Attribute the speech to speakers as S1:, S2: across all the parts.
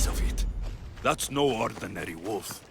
S1: piece of it. That's no ordinary wolf.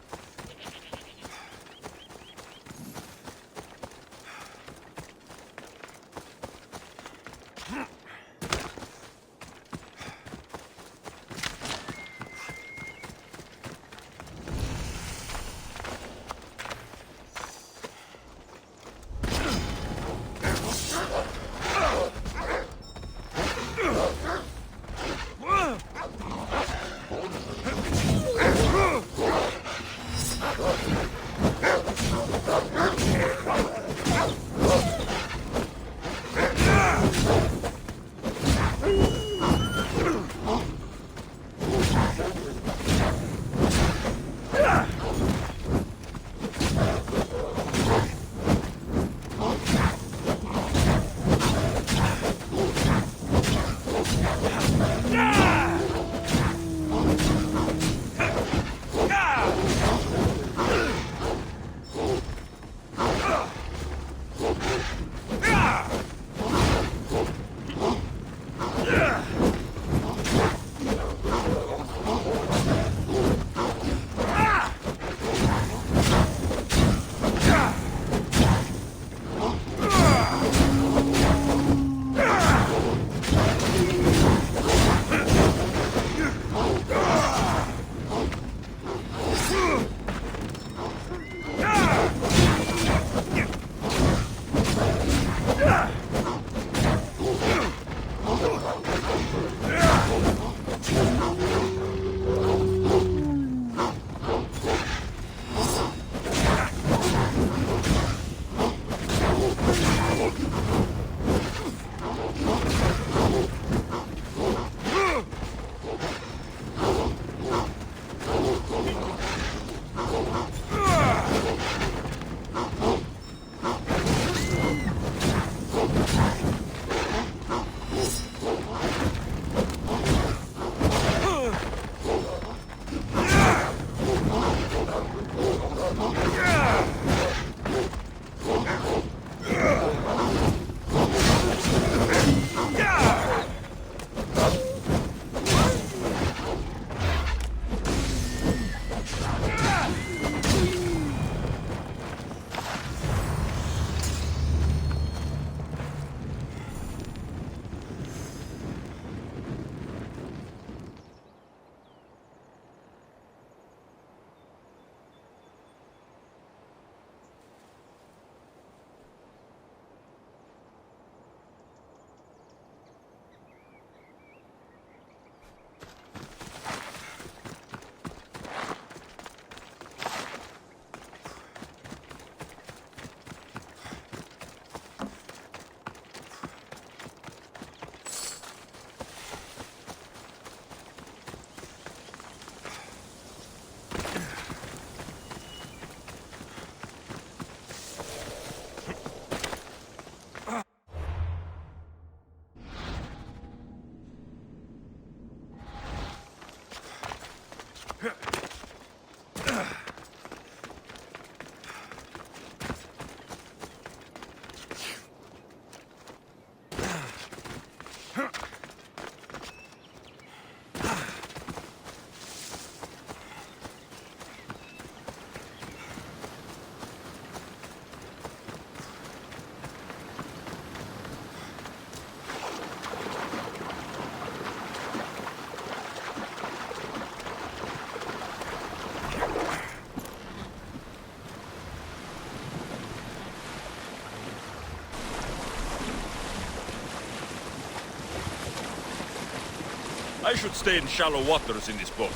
S2: I should stay in shallow waters in this boat.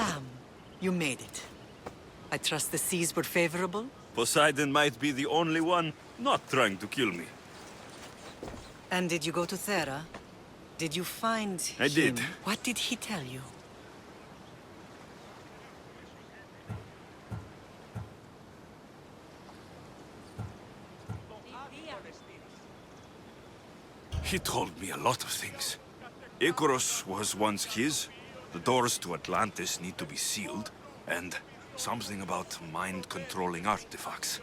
S3: lamb. You made it. I trust the seas were favorable?
S2: Poseidon might be the only one not trying to kill me.
S3: And did you go to Thera? Did you find
S2: I did.
S3: What did he tell you?
S1: He told me a lot of things. Icarus was once his. The doors to Atlantis need to be sealed. And something about mind-controlling artifacts.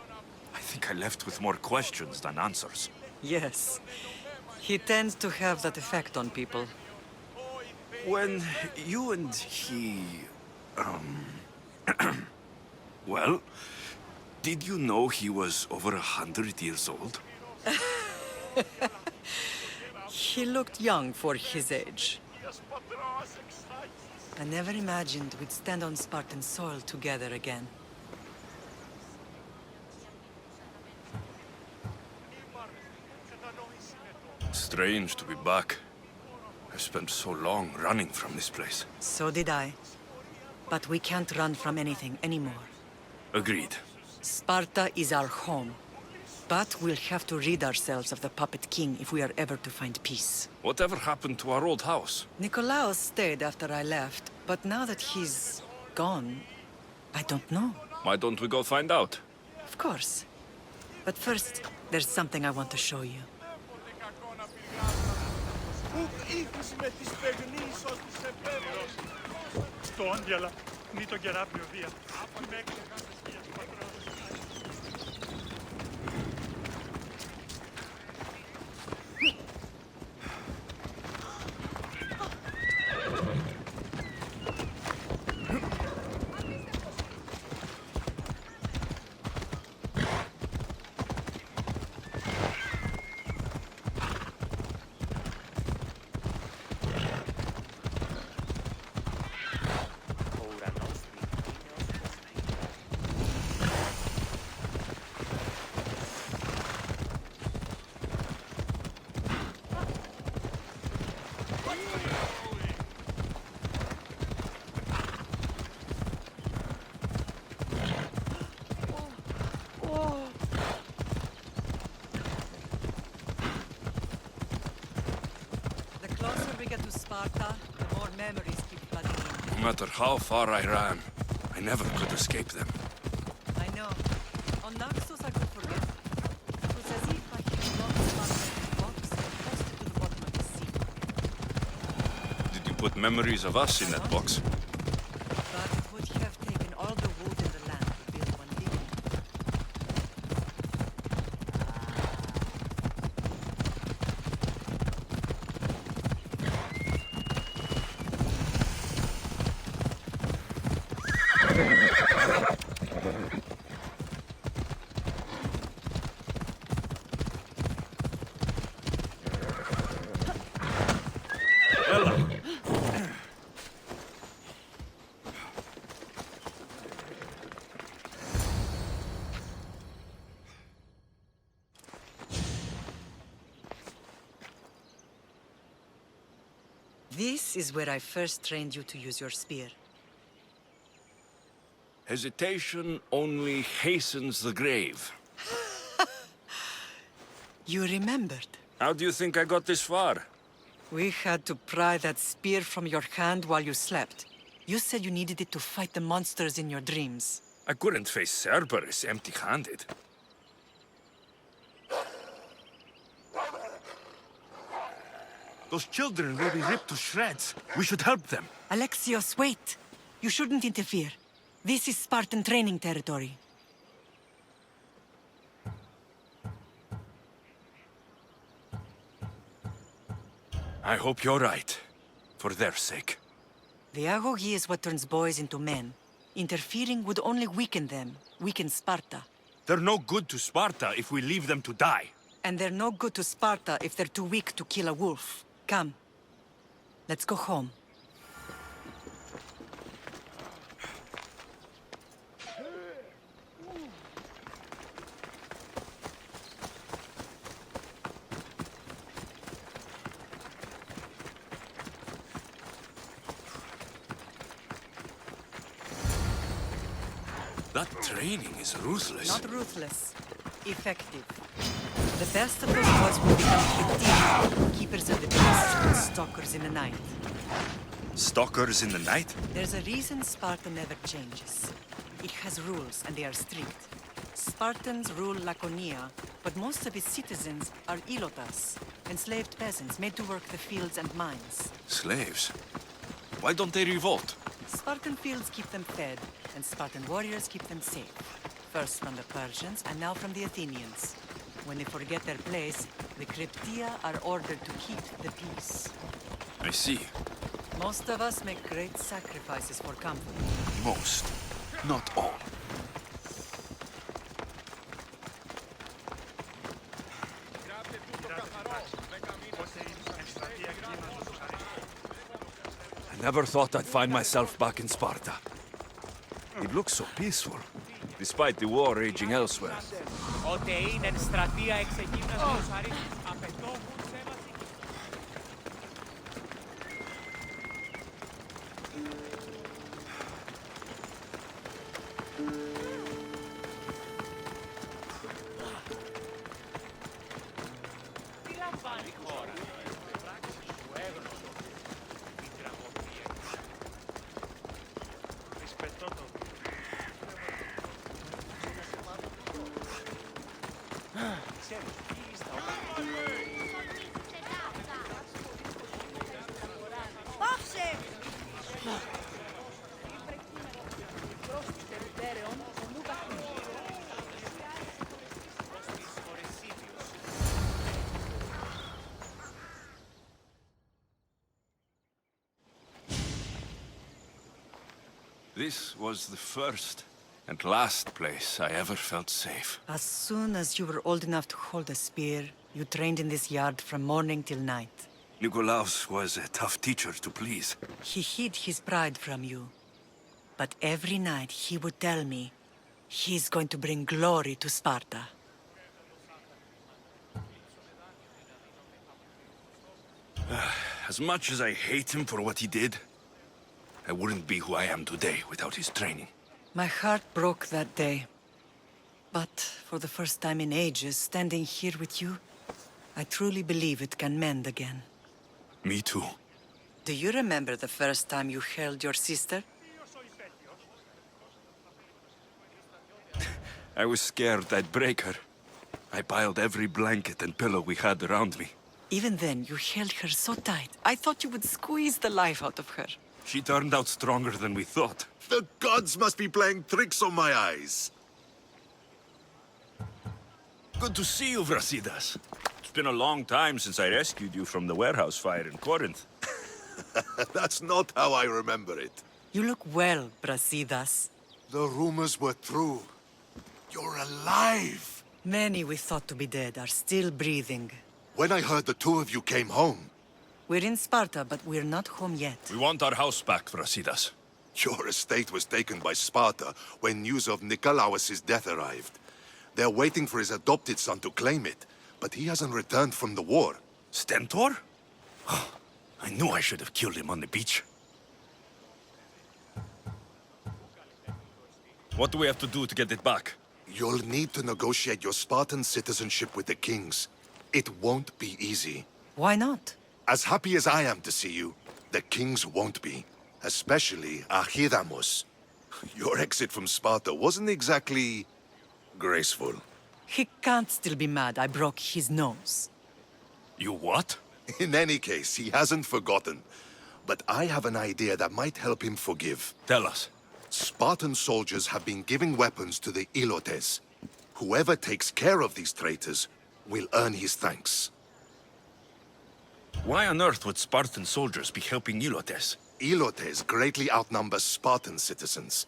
S1: I think I left with more questions than answers.
S3: Yes. He tends to have that effect on people.
S1: When you and he... well, did you know he was over 100 years old?
S3: He looked young for his age. I never imagined we'd stand on Spartan soil together again.
S1: Strange to be back. I've spent so long running from this place.
S3: So did I. But we can't run from anything anymore.
S1: Agreed.
S3: Sparta is our home. But we'll have to rid ourselves of the Puppet King if we are ever to find peace.
S1: Whatever happened to our old house?
S3: Nikolaos stayed after I left, but now that he's gone, I don't know.
S1: Why don't we go find out?
S3: Of course. But first, there's something I want to show you. The closer we get to Sparta, the more memories keep flooding in.
S1: No matter how far I ran, I never could escape them.
S3: I know. On Naxos I could forget. It was as if I had locked Sparta in a box and tossed it to the bottom of the sea.
S1: Did you put memories of us in that box?
S3: But it would have taken all the wood in the land to build one big enough. This is where I first trained you to use your spear.
S1: Hesitation only hastens the grave.
S3: You remembered.
S1: How do you think I got this far?
S3: We had to pry that spear from your hand while you slept. You said you needed it to fight the monsters in your dreams.
S1: I couldn't face Cerberus empty-handed. Those children will be ripped to shreds. We should help them.
S3: Alexios, wait! You shouldn't interfere. This is Spartan training territory.
S1: I hope you're right. For their sake.
S3: The agogi is what turns boys into men. Interfering would only weaken them, weaken Sparta.
S1: They're no good to Sparta if we leave them to die.
S3: And they're no good to Sparta if they're too weak to kill a wolf. Come. Let's go home.
S1: That training is ruthless.
S3: Not ruthless. Effective. The best of those boys will become Kiptini, keepers of the peace and stalkers in the night.
S1: Stalkers in the night?
S3: There's a reason Sparta never changes. It has rules, and they are strict. Spartans rule Laconia, but most of its citizens are ilotas, enslaved peasants made to work the fields and mines.
S1: Slaves? Why don't they revolt?
S3: Spartan fields keep them fed, and Spartan warriors keep them safe. First from the Persians, and now from the Athenians. When they forget their place, the Cryptia are ordered to keep the peace.
S1: I see.
S3: Most of us make great sacrifices for comfort.
S1: Most. Not all. I never thought I'd find myself back in Sparta. It looks so peaceful, despite the war raging elsewhere.
S4: Ότε είναι στρατεία εξεκίνας γλωσσαρής, απαιτώμουν σέβαση. Τι λαμβάνει η χώρα, οι πράξεις σου έγνωστο, η τραγωδία. Ρισπετώ το.
S1: This was the first and last place I ever felt safe.
S3: As soon as you were old enough to hold a spear, you trained in this yard from morning till night.
S1: Nikolaos was a tough teacher to please.
S3: He hid his pride from you. But every night he would tell me, he's going to bring glory to Sparta.
S1: As much as I hate him for what he did, I wouldn't be who I am today without his training.
S3: My heart broke that day. But for the first time in ages, standing here with you, I truly believe it can mend again.
S1: Me too.
S3: Do you remember the first time you held your sister?
S1: I was scared I'd break her. I piled every blanket and pillow we had around me.
S3: Even then, you held her so tight, I thought you would squeeze the life out of her.
S1: She turned out stronger than we thought.
S5: The gods must be playing tricks on my eyes.
S1: Good to see you, Brasidas. It's been a long time since I rescued you from the warehouse fire in Corinth.
S5: That's not how I remember it.
S3: You look well, Brasidas.
S5: The rumors were true. You're alive!
S3: Many we thought to be dead are still breathing.
S5: When I heard the two of you came home,
S3: We're in Sparta, but we're not home yet.
S1: We want our house back, Brasidas.
S5: your estate was taken by Sparta when news of Nikolaos' death arrived. They're waiting for his adopted son to claim it, but he hasn't returned from the war.
S1: Stentor? I knew I should have killed him on the beach. What do we have to do to get it back?
S5: You'll need to negotiate your Spartan citizenship with the kings. It won't be easy.
S3: Why not?
S5: As happy as I am to see you, the kings won't be. Especially Archidamos. Your exit from Sparta wasn't exactly graceful.
S3: He can't still be mad I broke his nose.
S1: You what?
S5: In any case, he hasn't forgotten. But I have an idea that might help him forgive.
S1: Tell us.
S5: Spartan soldiers have been giving weapons to the Ilotes. Whoever takes care of these traitors will earn his thanks.
S1: Why on earth would Spartan soldiers be helping Ilotes?
S5: Ilotes greatly outnumber Spartan citizens,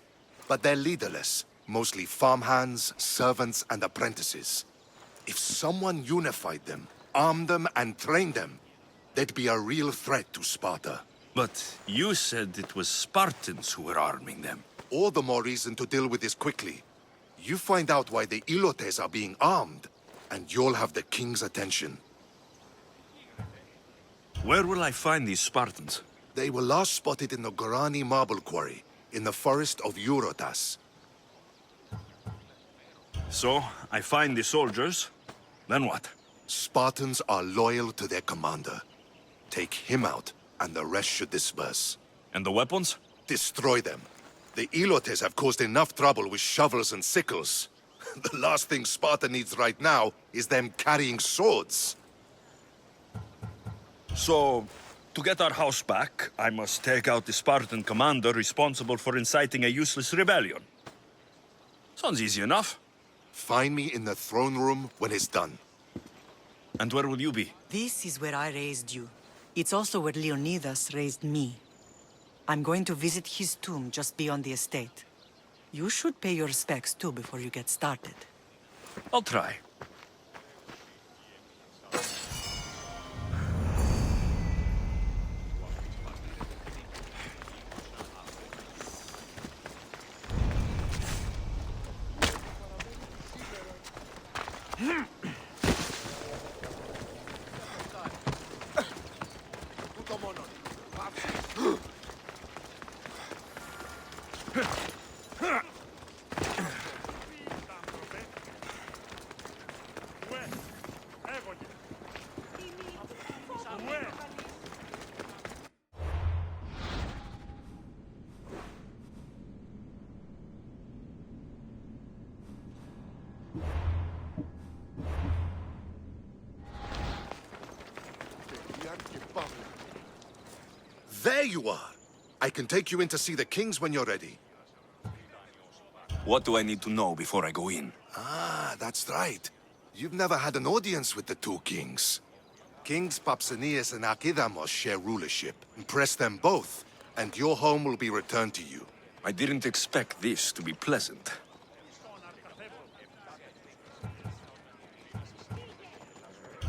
S5: but they're leaderless, mostly farmhands, servants, and apprentices. If someone unified them, armed them, and trained them, they'd be a real threat to Sparta.
S1: But you said it was Spartans who were arming them.
S5: All the more reason to deal with this quickly. You find out why the Ilotes are being armed, and you'll have the king's attention.
S1: Where will I find these Spartans?
S5: They were last spotted in the Gorani marble quarry, in the forest of Eurotas.
S1: So, I find the soldiers. Then what?
S5: Spartans are loyal to their commander. Take him out, and the rest should disperse.
S1: And the weapons?
S5: Destroy them. The Elotes have caused enough trouble with shovels and sickles. The last thing Sparta needs right now is them carrying swords.
S1: So, to get our house back, I must take out the Spartan commander responsible for inciting a useless rebellion. Sounds easy enough.
S5: Find me in the throne room when it's done.
S1: And where will you be?
S3: This is where I raised you. It's also where Leonidas raised me. I'm going to visit his tomb just beyond the estate. You should pay your respects too before you get started.
S1: I'll try.
S5: There you are! I can take you in to see the kings when you're ready.
S1: What do I need to know before I go in?
S5: Ah, that's right. You've never had an audience with the two kings. Kings Pausanias and Archidamos share rulership. Impress them both, and your home will be returned to you.
S1: I didn't expect this to be pleasant.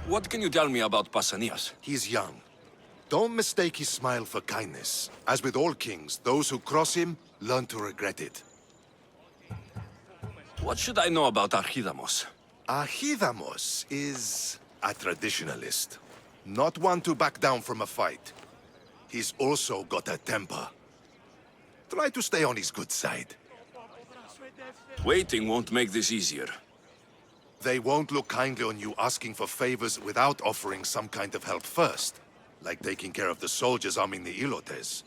S1: What can you tell me about Pausanias?
S5: He's young. Don't mistake his smile for kindness. As with all kings, those who cross him learn to regret it.
S1: What should I know about Archidamos?
S5: Archidamos is a traditionalist. Not one to back down from a fight. He's also got a temper. Try to stay on his good side.
S1: Waiting won't make this easier.
S5: They won't look kindly on you asking for favors without offering some kind of help first. Like taking care of the soldiers arming the Elotes.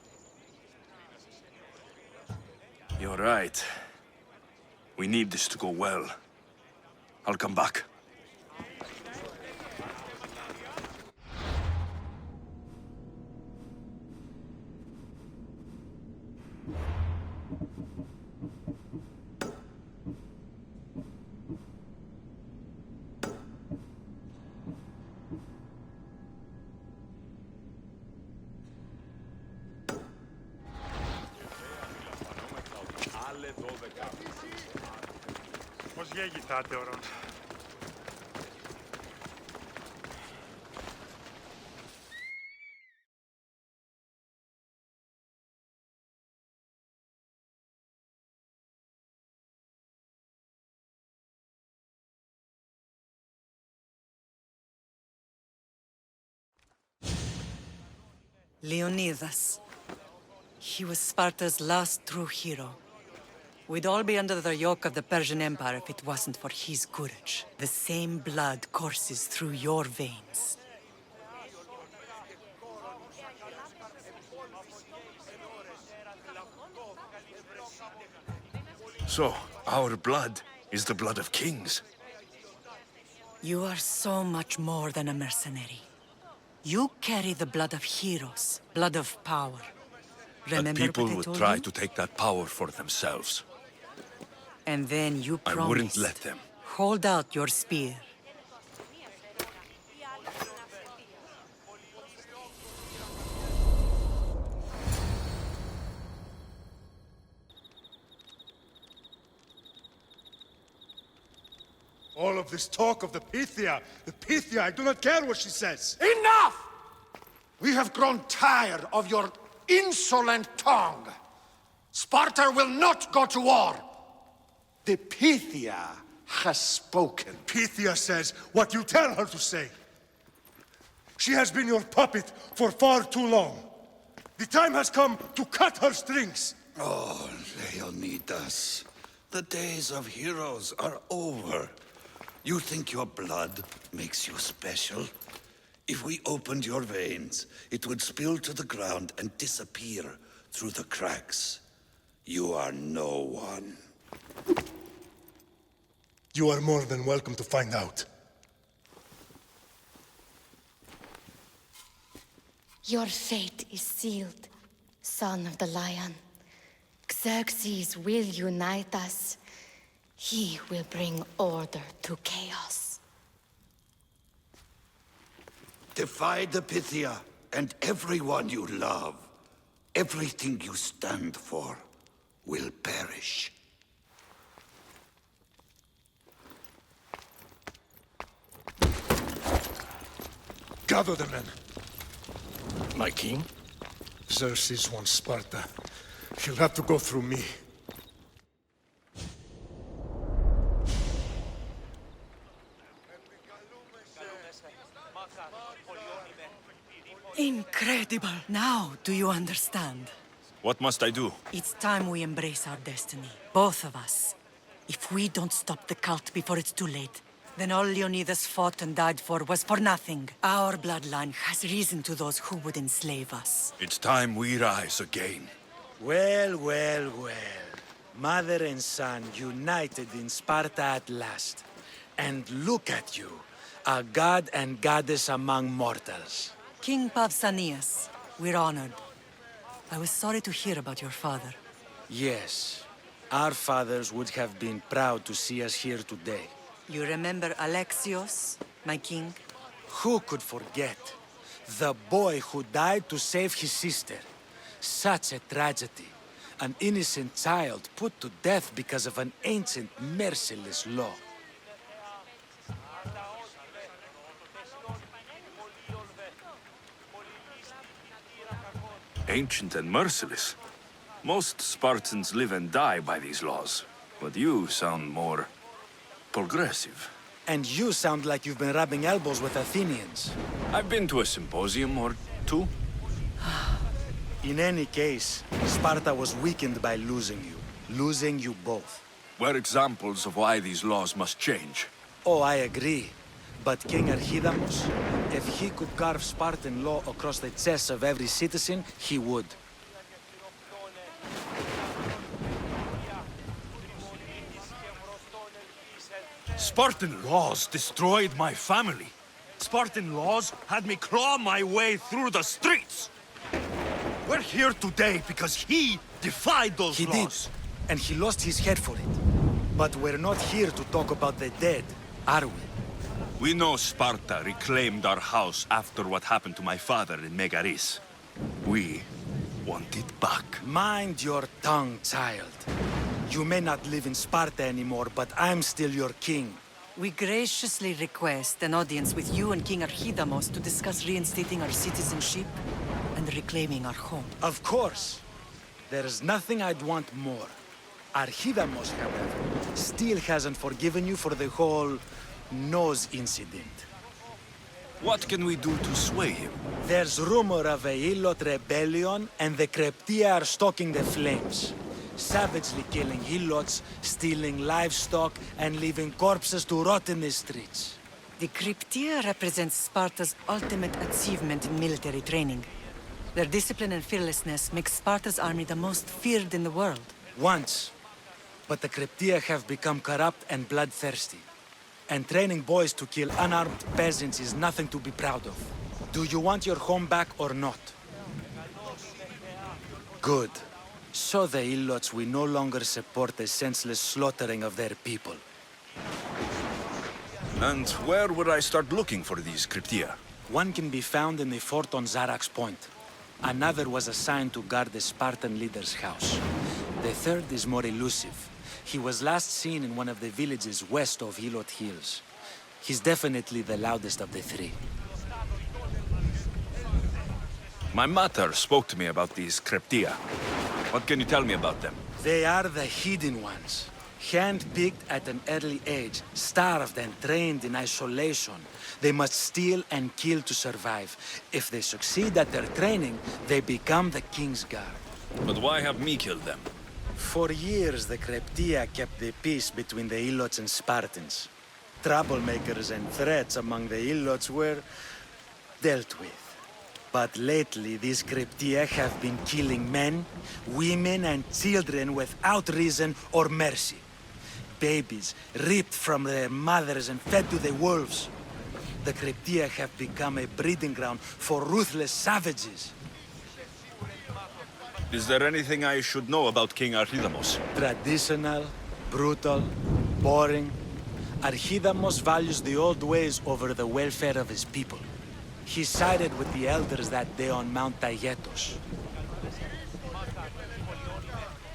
S1: You're right. We need this to go well. I'll come back.
S6: Πώς γέγηθάτε ορών.
S3: Leonidas. He was Sparta's last true hero. We'd all be under the yoke of the Persian Empire if it wasn't for his courage. The same blood courses through your veins.
S1: So, our blood is the blood of kings.
S3: You are so much more than a mercenary. You carry the blood of heroes, blood of power. Remember
S1: But people
S3: what I
S1: would
S3: told
S1: try
S3: you?
S1: to take that power for themselves.
S3: And then you
S1: I
S3: promised.
S1: wouldn't let them.
S3: Hold out your spear.
S6: All of this talk of the Pythia, I do not care what she says.
S7: Enough! We have grown tired of your insolent tongue. Sparta will not go to war. The Pythia has spoken.
S6: Pythia says what you tell her to say. She has been your puppet for far too long. The time has come to cut her strings.
S8: Oh, Leonidas. The days of heroes are over. You think your blood makes you special? If we opened your veins, it would spill to the ground and disappear through the cracks. You are no one.
S6: You are more than welcome to find out.
S9: Your fate is sealed, son of the Lion. Xerxes will unite us. He will bring order to chaos.
S8: Defy the Pythia and everyone you love. Everything you stand for will perish.
S6: Gather the men.
S10: My king?
S6: Xerxes wants Sparta. He'll have to go through me.
S3: Incredible! Now, do you understand?
S1: What must I do?
S3: It's time we embrace our destiny. Both of us. If we don't stop the cult before it's too late, then all Leonidas fought and died for was for nothing. Our bloodline has risen to those who would enslave us.
S1: It's time we rise again.
S11: Well, well, well. Mother and son united in Sparta at last. And look at you, a god and goddess among mortals.
S3: King Pausanias, we're honored. I was sorry to hear about your father.
S11: Yes, our fathers would have been proud to see us here today.
S3: You remember Alexios, my king?
S11: Who could forget? The boy who died to save his sister. Such a tragedy. An innocent child put to death because of an ancient, merciless law.
S1: Ancient and merciless. Most Spartans live and die by these laws. But you sound more progressive.
S11: And you sound like you've been rubbing elbows with Athenians.
S1: I've been to a symposium or two.
S11: In any case, Sparta was weakened by losing you both.
S1: We're examples of why these laws must change.
S11: Oh, I agree. But King Archidamos, if he could carve Spartan law across the chests of every citizen, he would.
S2: Spartan laws destroyed my family. Spartan laws had me claw my way through the streets. We're here today because he defied those
S11: He
S2: laws.
S11: did, and he lost his head for it. But we're not here to talk about the dead, are we?
S1: We know Sparta reclaimed our house after what happened to my father in Megaris. We want it back.
S11: Mind your tongue, child. You may not live in Sparta anymore, but I'm still your king.
S3: We graciously request an audience with you and King Archidamos to discuss reinstating our citizenship and reclaiming our home.
S11: Of course. There's nothing I'd want more. Archidamos, however, still hasn't forgiven you for the whole nose incident.
S1: What can we do to sway him?
S11: There's rumor of a Hilot rebellion, and the Kryptia are stalking the flames. Savagely killing Hilots, stealing livestock, and leaving corpses to rot in the streets.
S3: The Kryptia represents Sparta's ultimate achievement in military training. Their discipline and fearlessness make Sparta's army the most feared in the world.
S11: Once. But the Kryptia have become corrupt and bloodthirsty. And training boys to kill unarmed peasants is nothing to be proud of. Do you want your home back or not? Good. So the Ilots will no longer support the senseless slaughtering of their people.
S1: And where would I start looking for these Kryptia?
S11: One can be found in the fort on Zarak's Point. Another was assigned to guard the Spartan leader's house. The third is more elusive. He was last seen in one of the villages west of Hilot Hills. He's definitely the loudest of the three.
S1: My mater spoke to me about these Kryptia. What can you tell me about them?
S11: They are the hidden ones. Hand-picked at an early age, starved and trained in isolation. They must steal and kill to survive. If they succeed at their training, they become the King's Guard.
S1: But why have me killed them?
S11: For years, the Creptia kept the peace between the Ilots and Spartans. Troublemakers and threats among the Ilots were dealt with. But lately, these Creptia have been killing men, women, and children without reason or mercy. Babies ripped from their mothers and fed to the wolves. The Creptia have become a breeding ground for ruthless savages.
S1: Is there anything I should know about King Archidamos?
S11: Traditional, brutal, boring. Archidamos values the old ways over the welfare of his people. He sided with the elders that day on Mount Taygetos.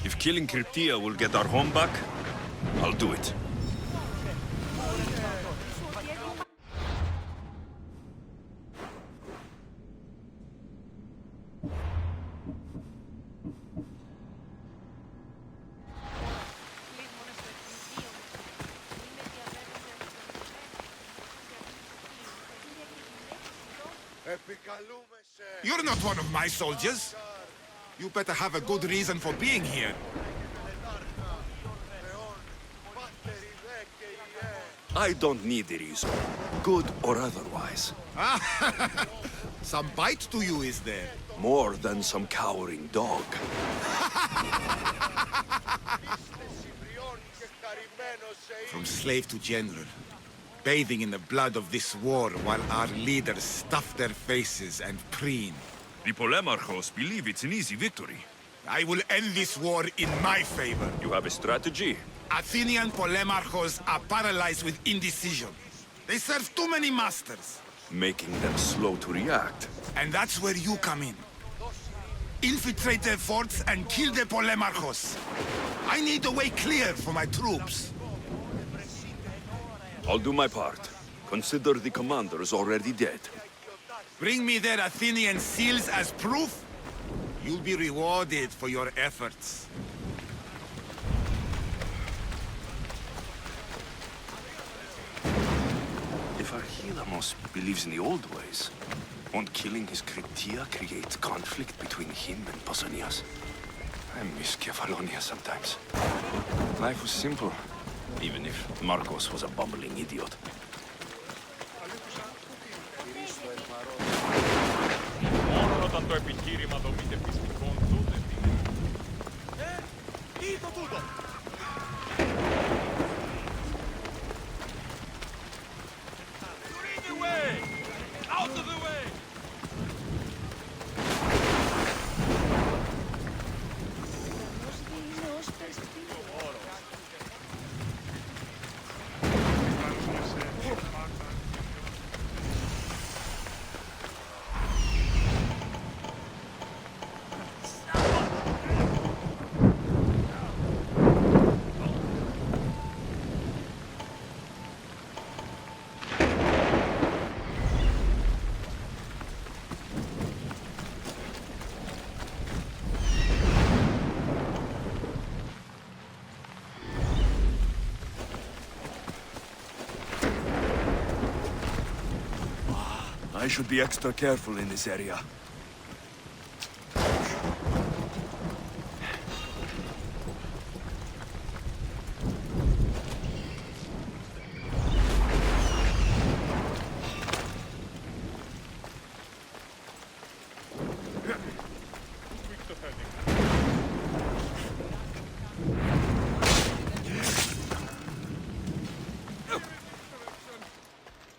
S1: If killing Cryptia will get our home back, I'll do it.
S12: You're not one of my soldiers. You better have a good reason for being here.
S1: I don't need a reason, good or otherwise.
S12: Some bite to you, is there?
S1: More than some cowering dog.
S12: From slave to general, bathing in the blood of this war while our leaders stuff their faces and preen.
S1: The Polemarchos believe it's an easy victory.
S12: I will end this war in my favor.
S1: You have a strategy?
S12: Athenian Polemarchos are paralyzed with indecision. They serve too many masters.
S1: Making them slow to react.
S12: And that's where you come in. Infiltrate their forts and kill the Polemarchos. I need a way clear for my troops.
S1: I'll do my part. Consider the commander is already dead.
S12: Bring me their Athenian seals as proof. You'll be rewarded for your efforts.
S1: If Archidamos believes in the old ways, won't killing his Cryptia create conflict between him and Pausanias? I miss Kefalonia sometimes. Life was simple, even if Marcos was a bumbling idiot.
S4: Μόνο όταν το επιχείρημα δομείται πιστικών, τότε τι το τούτο! Out of the way! Out of the way!
S1: I should be extra careful in this area.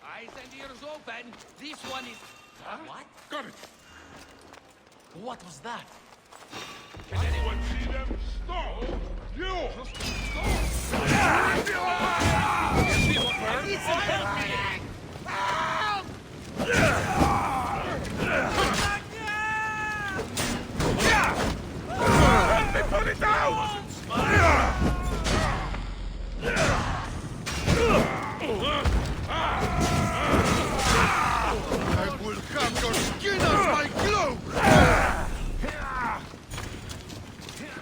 S4: Eyes and ears open. This one is... What?
S6: Got it!
S4: What was that?
S6: Can anyone see them? Stop! You! They put it down! I will have your skin as my cloak!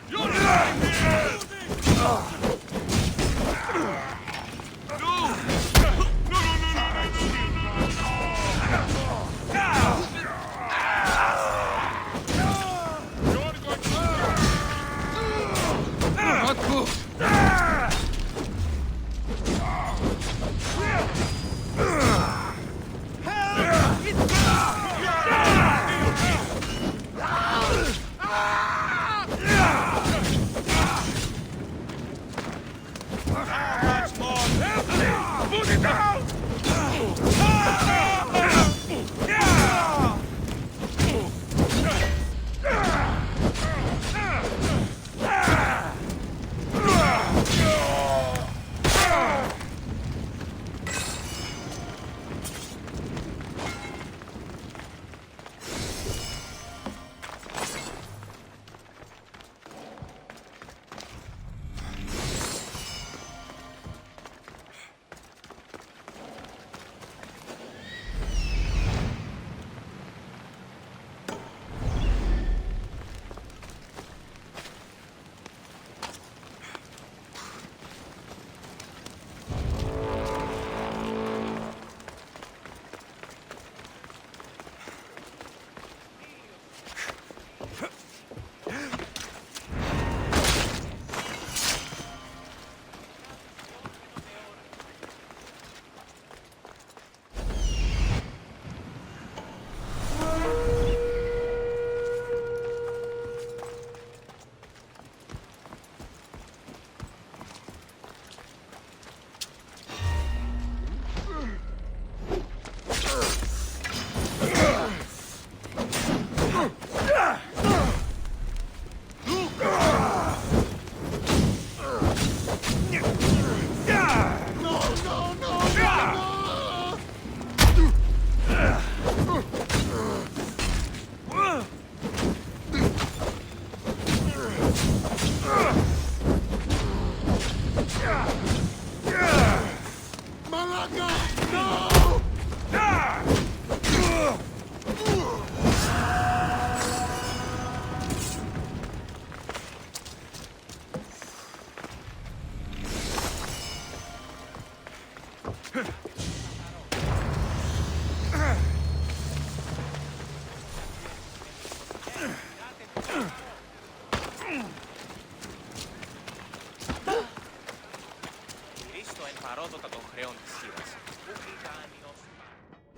S6: You're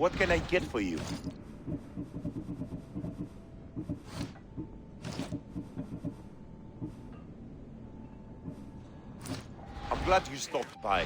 S13: What can I get for you? I'm glad you stopped by.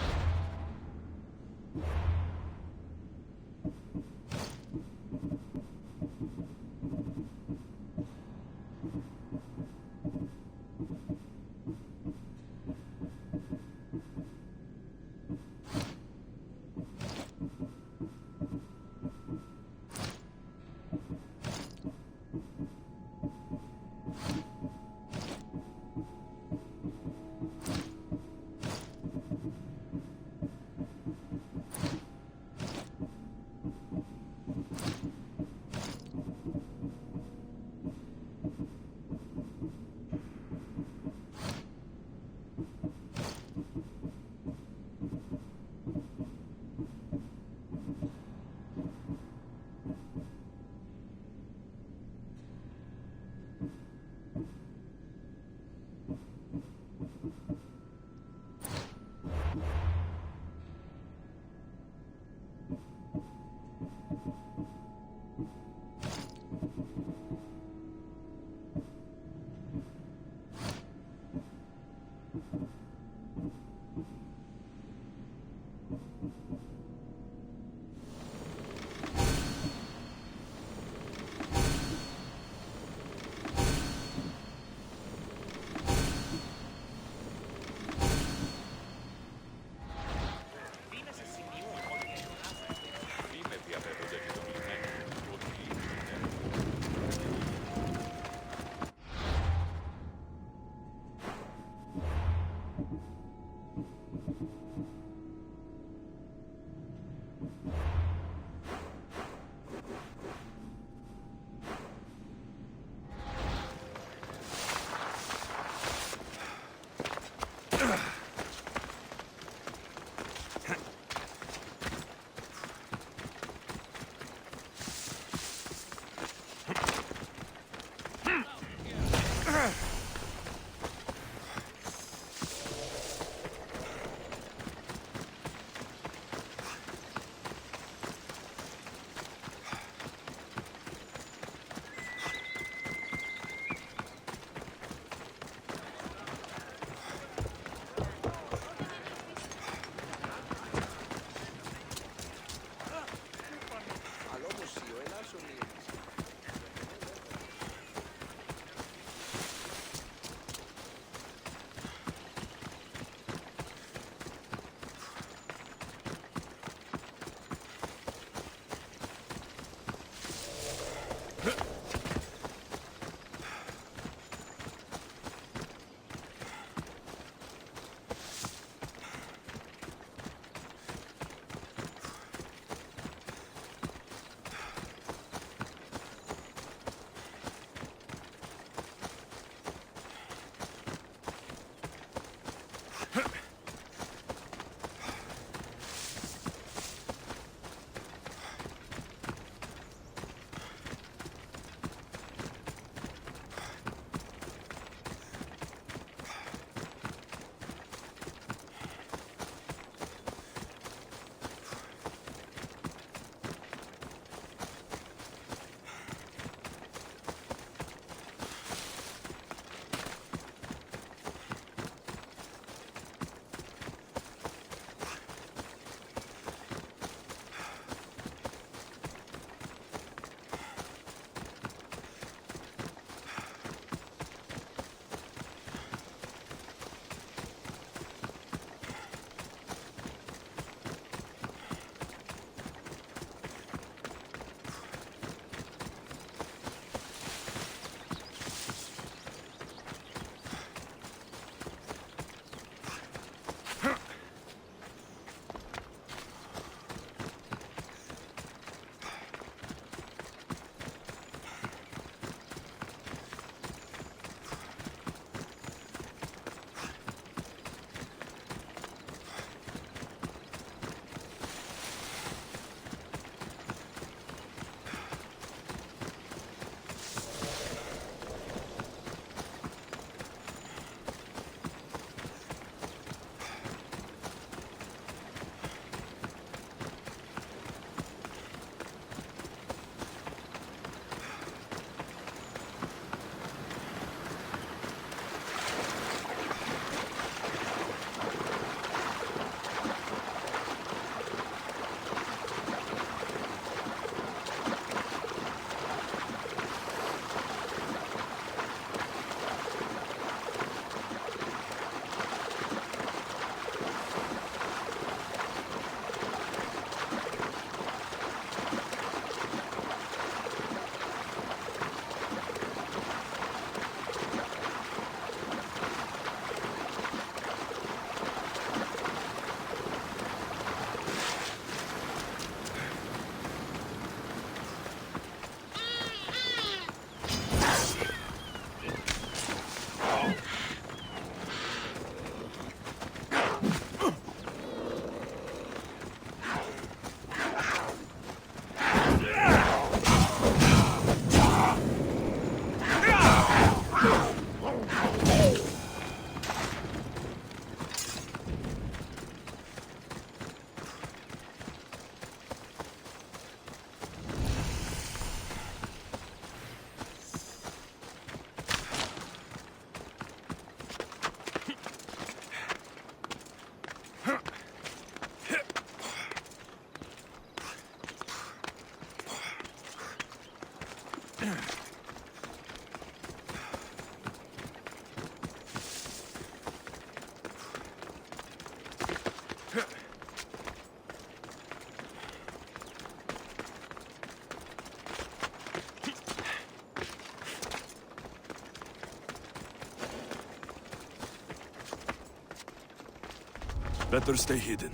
S1: Better stay hidden.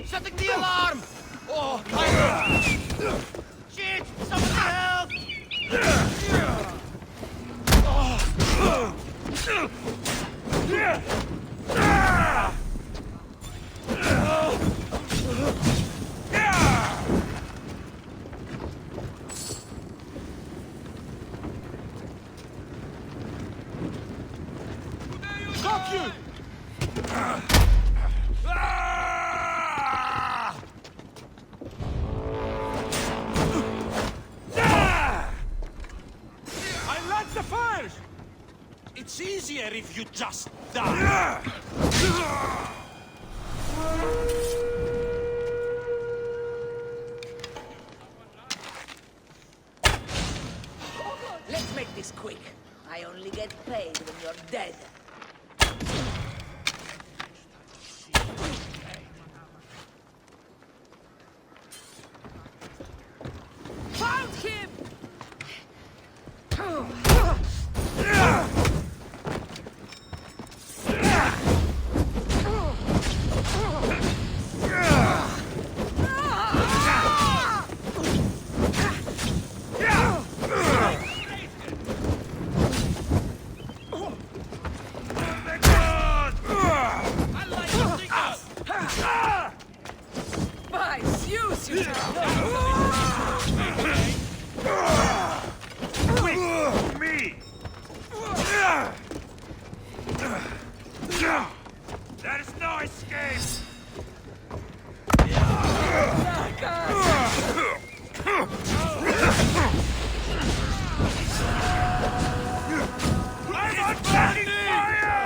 S4: Setting the alarm! Oh, shit! Somebody help!
S2: Stop you! It's easier if you just die.
S14: Let's make this quick. I only get paid when you're dead. Found him!
S2: There's no escape! I'm on fucking fire!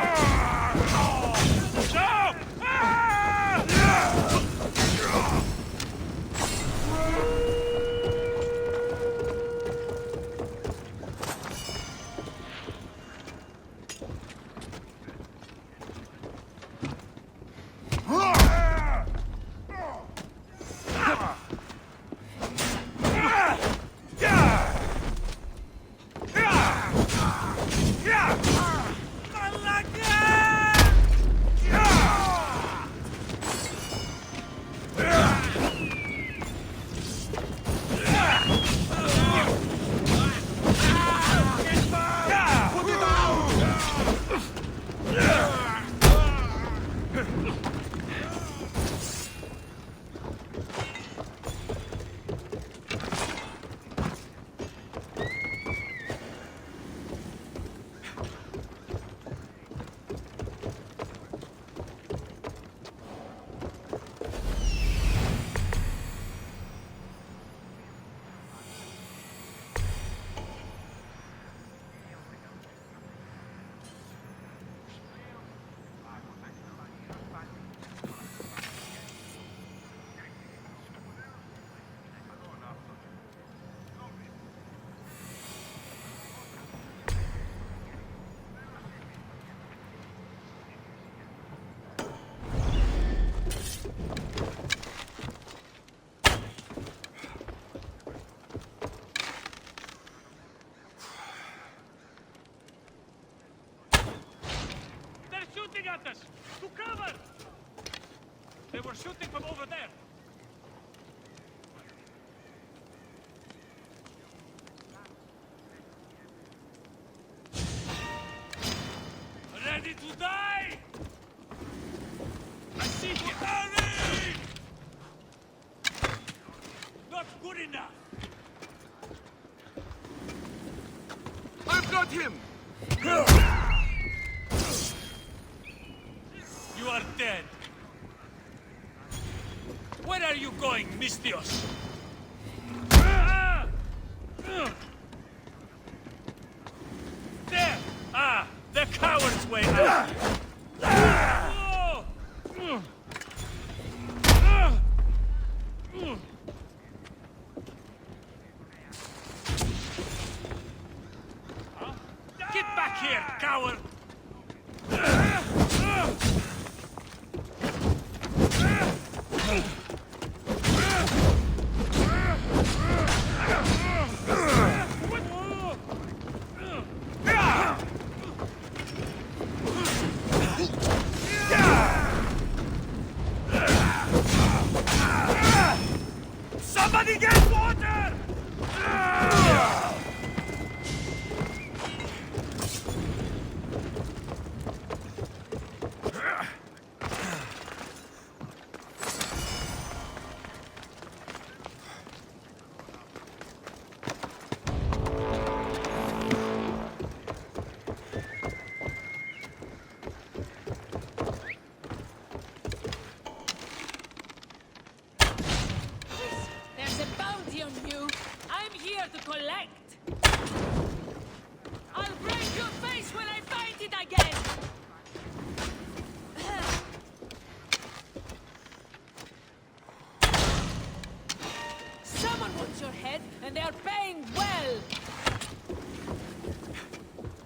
S2: No!
S4: at us! To cover! They were shooting from over there. Ready to die? I see you! Hurry! Not good enough!
S1: I've got him!
S4: You are dead. Where are you going, Mistios? There! Ah! The coward's way out! Get back here, coward! Somebody get water!
S15: There's a bounty on you. I'm here to collect. I'll break your face when I find it again. Someone wants your head, and they are paying well.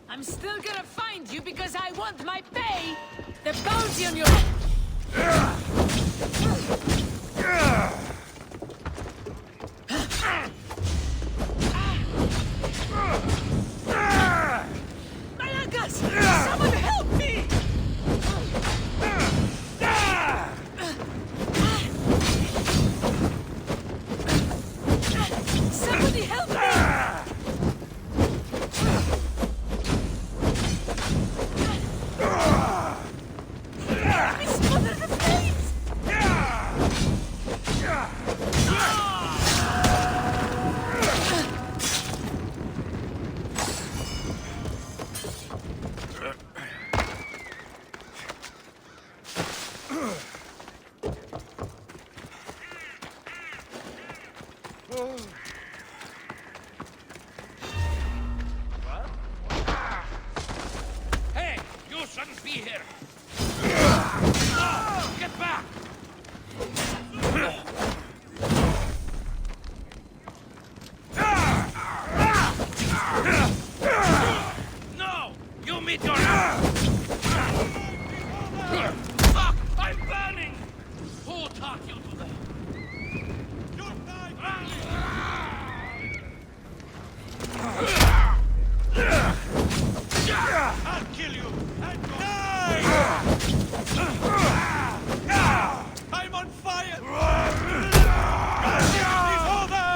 S15: I'm still gonna find you because I want my pay. The bounty on your... Malakas! Someone help me! Somebody help me! Let me smother the flames!
S4: Hey! You shouldn't be here! No! Get back! No! You meet your Fuck! I'm burning! Who taught you to that? I'll kill you! I'm on fire! It's over!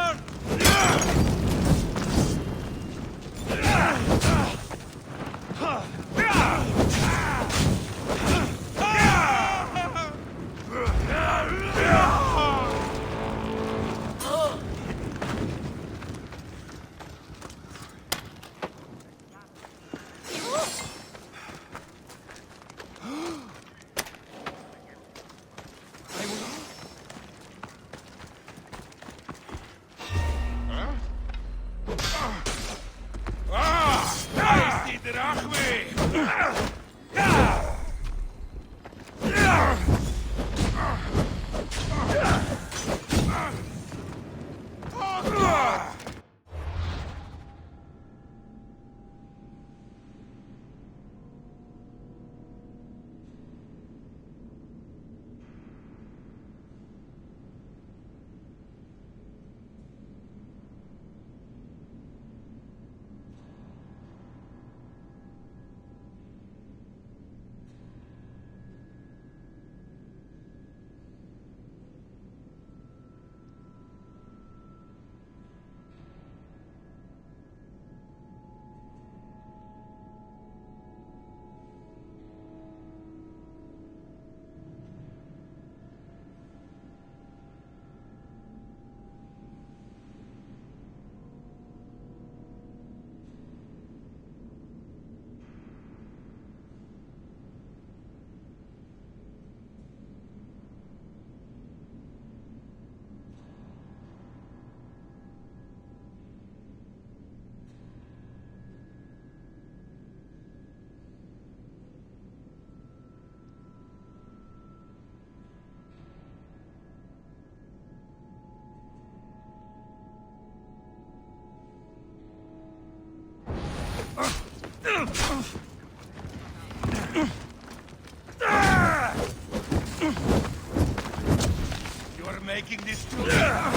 S12: making this too.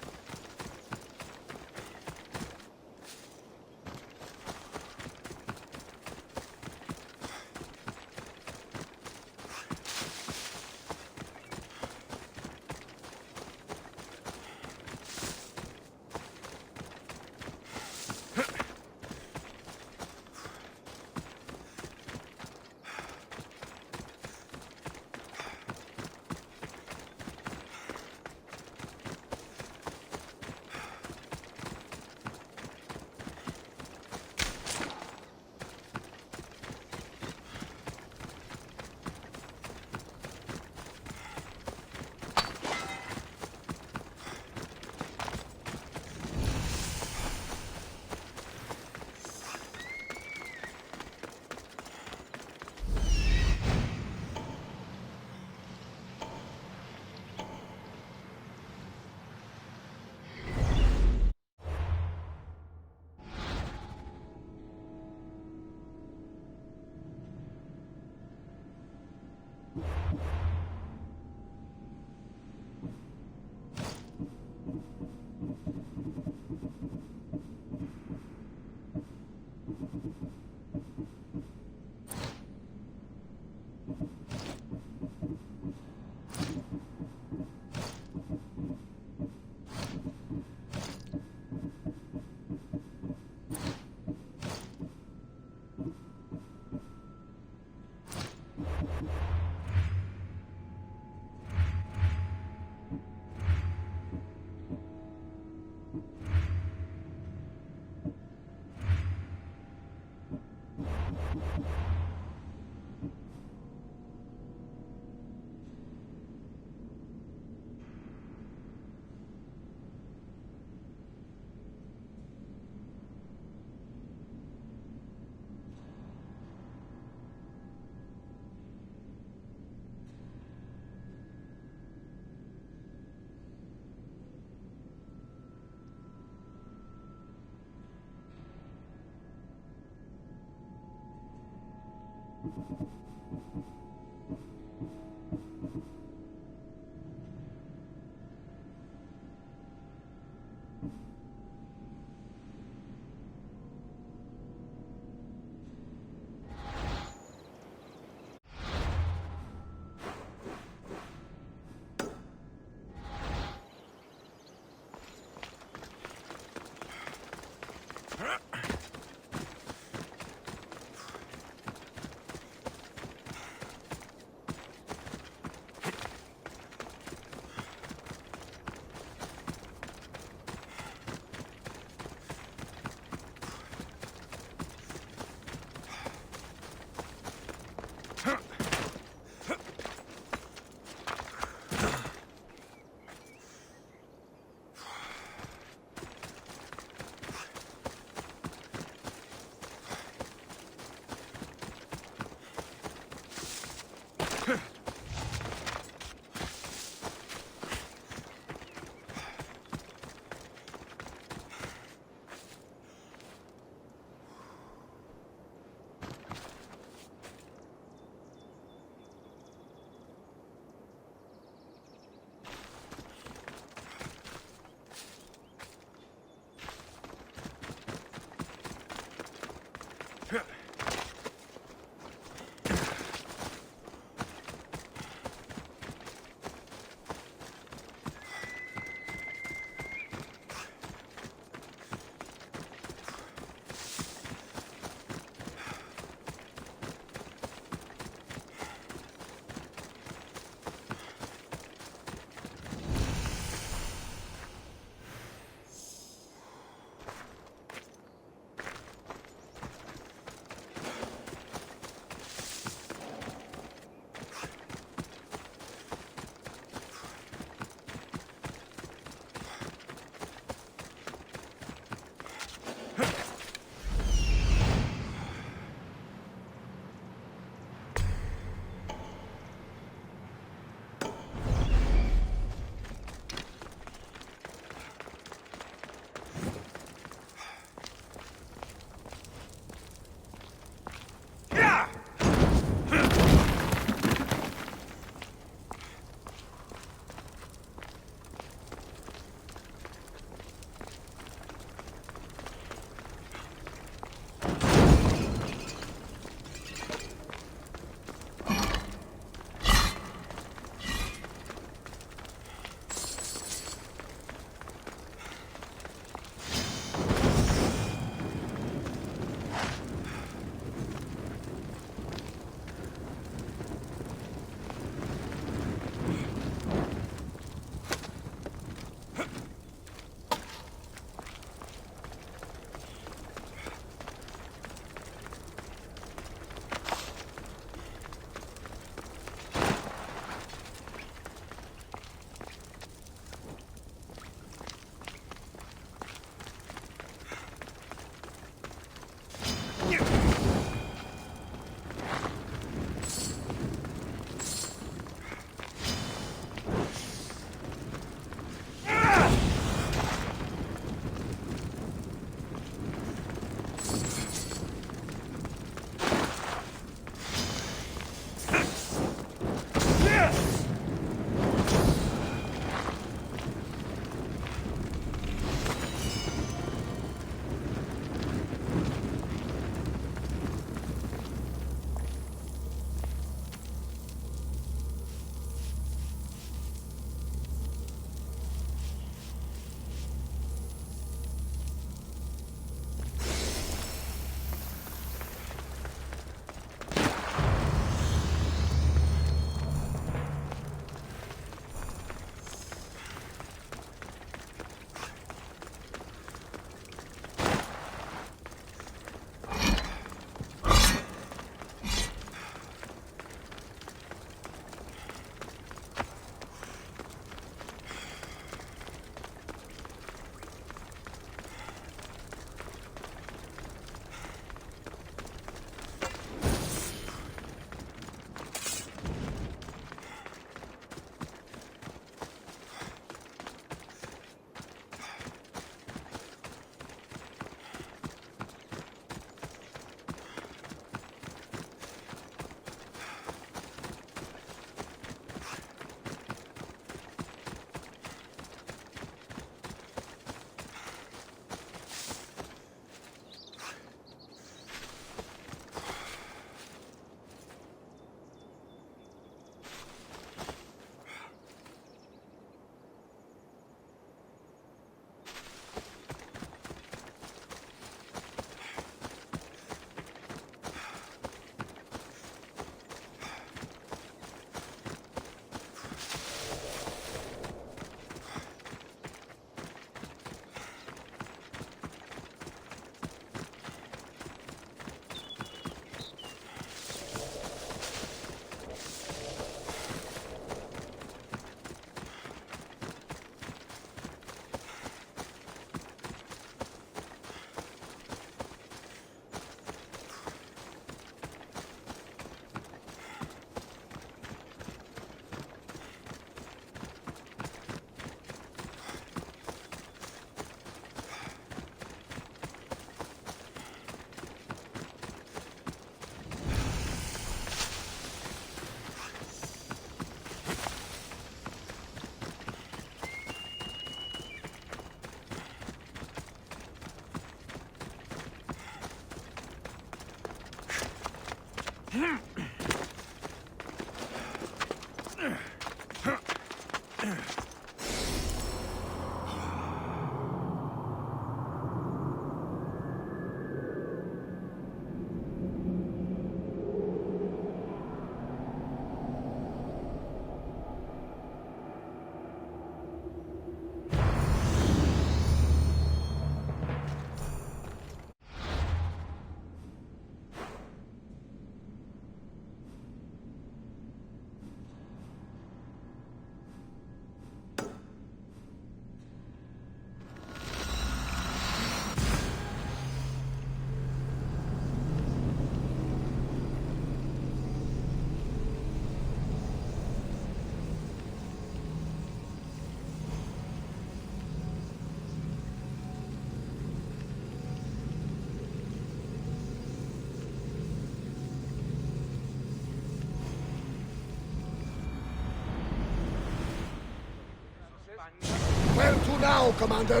S7: Where to now, Commander?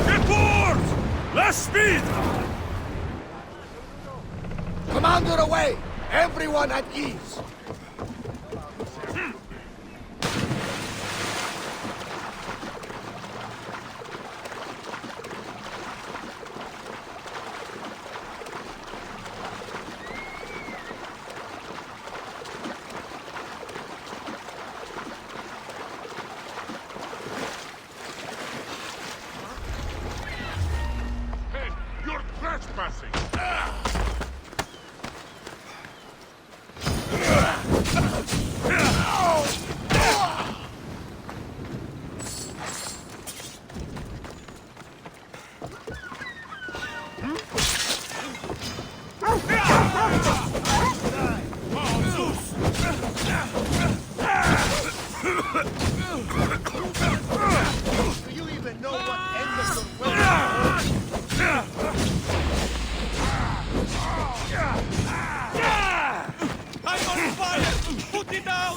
S2: Get board! Less speed!
S7: Commander away! Everyone at ease!
S6: Hey, you're trespassing! Do you even know what end of your way?
S2: I'm on fire! Put it down!